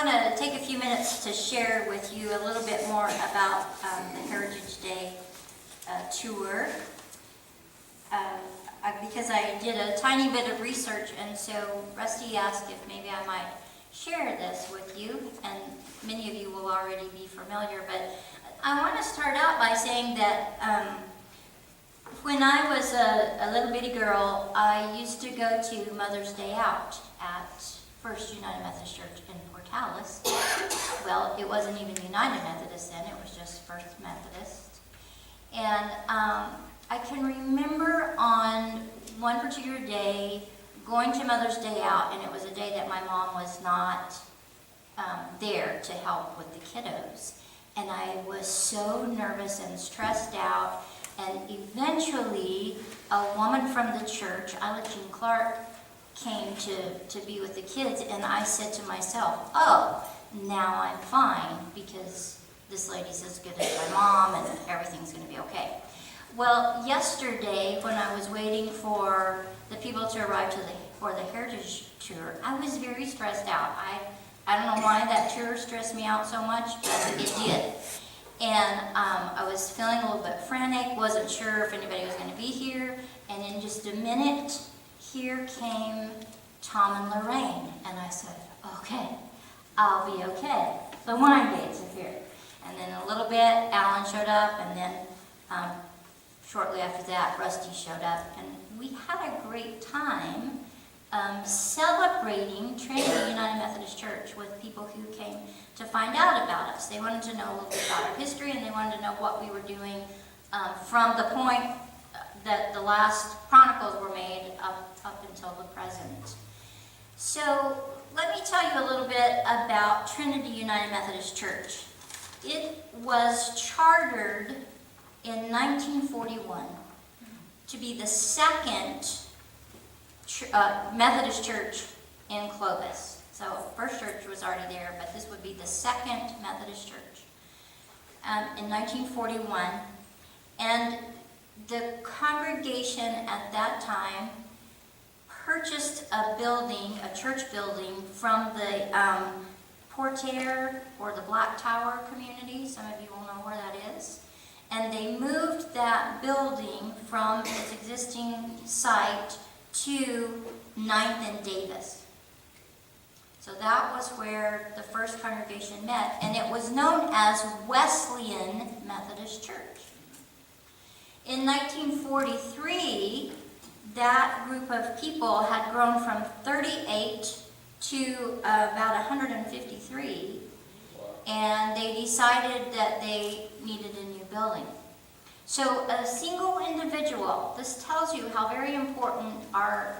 want to take a few minutes to share with you a little bit more about the Heritage Day tour. Because I did a tiny bit of research, and so Rusty asked if maybe I might share this with you, and many of you will already be familiar, but I want to start out by saying that when I was a little bitty girl, I used to go to Mother's Day Out at First United Methodist Church in Portales. Well, it wasn't even United Methodist then, it was just First Methodist. And I can remember on one particular day going to Mother's Day Out, and it was a day that my mom was not there to help with the kiddos. And I was so nervous and stressed out, and eventually a woman from the church, Isla Jean Clark, came to be with the kids, and I said to myself, oh, now I'm fine, because this lady's as good as my mom, and everything's going to be okay. Well, yesterday, when I was waiting for the people to arrive for the Heritage Tour, I was very stressed out. I don't know why that tour stressed me out so much, but it did. And I was feeling a little bit frantic, wasn't sure if anybody was going to be here, and in just a minute, here came Tom and Lorraine, and I said, okay, I'll be okay. The wine dates are here. And then a little bit, Alan showed up, and then shortly after that, Rusty showed up, and we had a great time celebrating Trinity United Methodist Church with people who came to find out about us. They wanted to know a little bit about our history, and they wanted to know what we were doing from the point that the last chronicles were made up until the present. So let me tell you a little bit about Trinity United Methodist Church. It was chartered in 1941 to be the second Methodist church in Clovis. So First Church was already there, but this would be the second Methodist church in 1941. And the congregation at that time purchased a building, a church building, from the Portier, or the Black Tower community. Some of you will know where that is. And they moved that building from its existing site to 9th and Davis. So that was where the first congregation met, and it was known as Wesleyan Methodist Church. In 1943, that group of people had grown from 38 to about 153, and they decided that they needed a new building. So a single individual, this tells you how very important our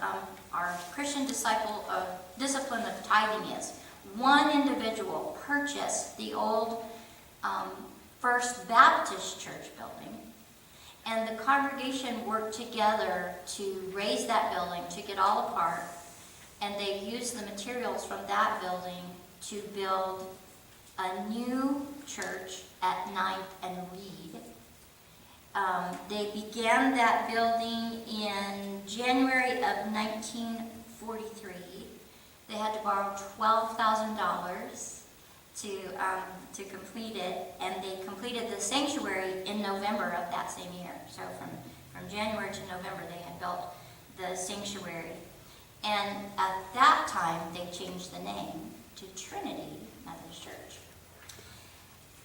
Christian discipline of tithing is. One individual purchased the old First Baptist Church building, and the congregation worked together to raise that building, to get all apart, and they used the materials from that building to build a new church at 9th and Reed. They began that building in January of 1943. They had to borrow $12,000 to complete it, and they completed the sanctuary in November of that same year. So from January to November, they had built the sanctuary. And at that time, they changed the name to Trinity Methodist Church.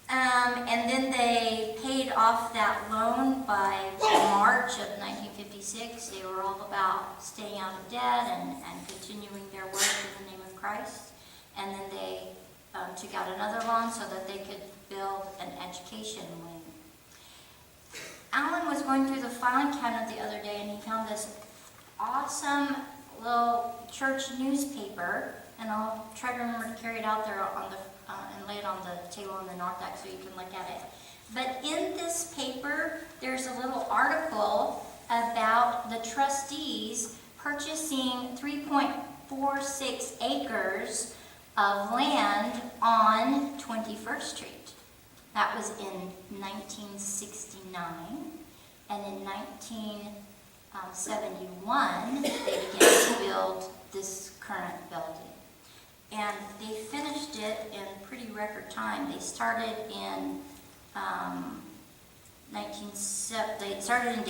And then they paid off that loan by March of 1956. They were all about staying out of debt and continuing their work in the name of Christ. And then they took out another loan so that they could build an education wing. Alan was going through the filing cabinet the other day, and he found this awesome little church newspaper, and I'll try to remember to carry it out there on the and lay it on the table in the narthex so you can look at it. But in this paper, there's a little article about the trustees purchasing 3.46 acres of land on 21st Street. That was in 1969, and in 1971, they began to build this current building. And they finished it record time. They started in they started in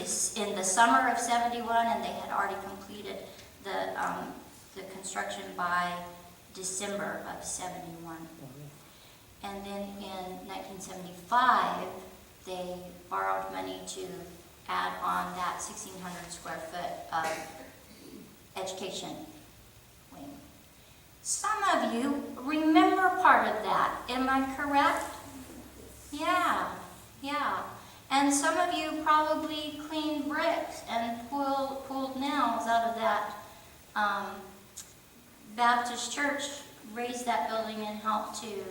the summer of 71, and they had already completed the construction by December of 71. And then in 1975, they borrowed money to add on that 1,600 square foot of education wing. Some of you remember part of that. Am I correct? Yeah. And some of you probably cleaned bricks and pulled nails out of that Baptist church, raised that building and helped to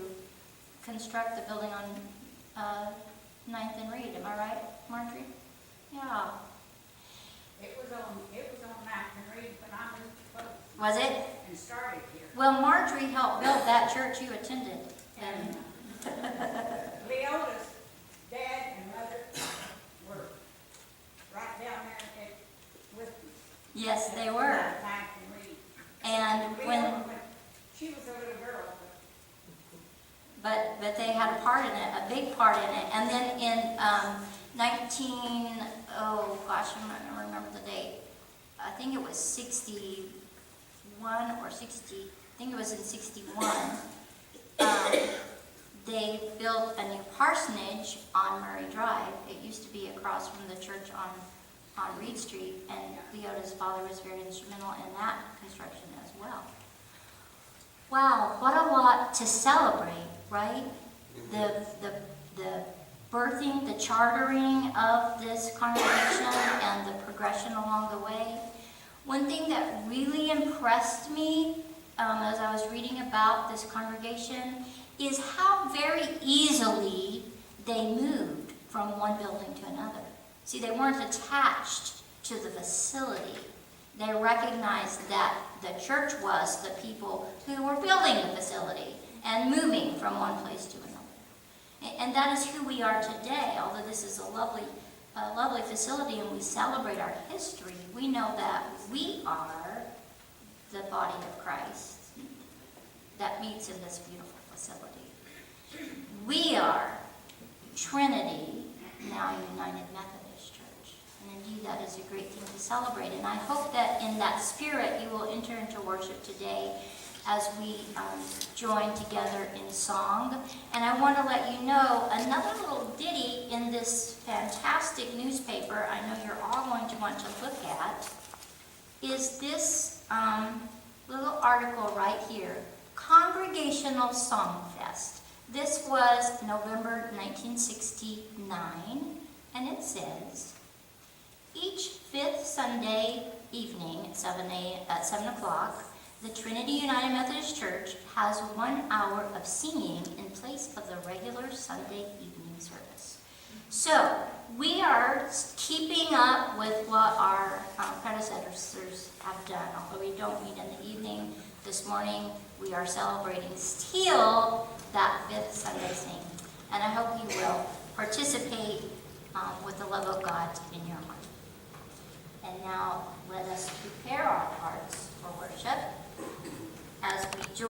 construct the building on 9th and Reed. Am I right, Marjorie? Yeah. It was on 9th and Reed when I moved to Pope. Was it? And started here. Well, Marjorie helped build that church you attended. And Leota's dad and mother were right down there with me. Yes, they were. 9th and Reed. And when she was a little girl. but they had a part in it, a big part in it. And then in oh gosh, I'm not going to remember the date. I think it was 61 or 60, I think it was in 61. They built a new parsonage on Murray Drive. It used to be across from the church on Reed Street, and Leota's father was very instrumental in that construction as well. Wow, what a lot to celebrate, right? The birthing, the chartering of this congregation and the progression along the way. One thing that really impressed me as I was reading about this congregation is how very easily they moved from one building to another. See, they weren't attached to the facility. They recognized that the church was the people who were building the facility and moving from one place to another. And that is who we are today. Although this is a lovely facility and we celebrate our history, we know that we are the body of Christ that meets in this beautiful facility. We are Trinity, now United Methodist Church. And indeed, that is a great thing to celebrate. And I hope that in that spirit, you will enter into worship today as we join together in song. And I want to let you know another little ditty in this fantastic newspaper I know you're all going to want to look at is this little article right here, Congregational Song Fest. This was November 1969, and it says, each fifth Sunday evening at 7 o'clock, the Trinity United Methodist Church has 1 hour of singing in place of the regular Sunday evening service. So, we are keeping up with what our predecessors have done. Although we don't meet in the evening, this morning we are celebrating still that fifth Sunday sing. And I hope you will participate with the love of God in your heart. And now let us prepare our hearts for worship as we join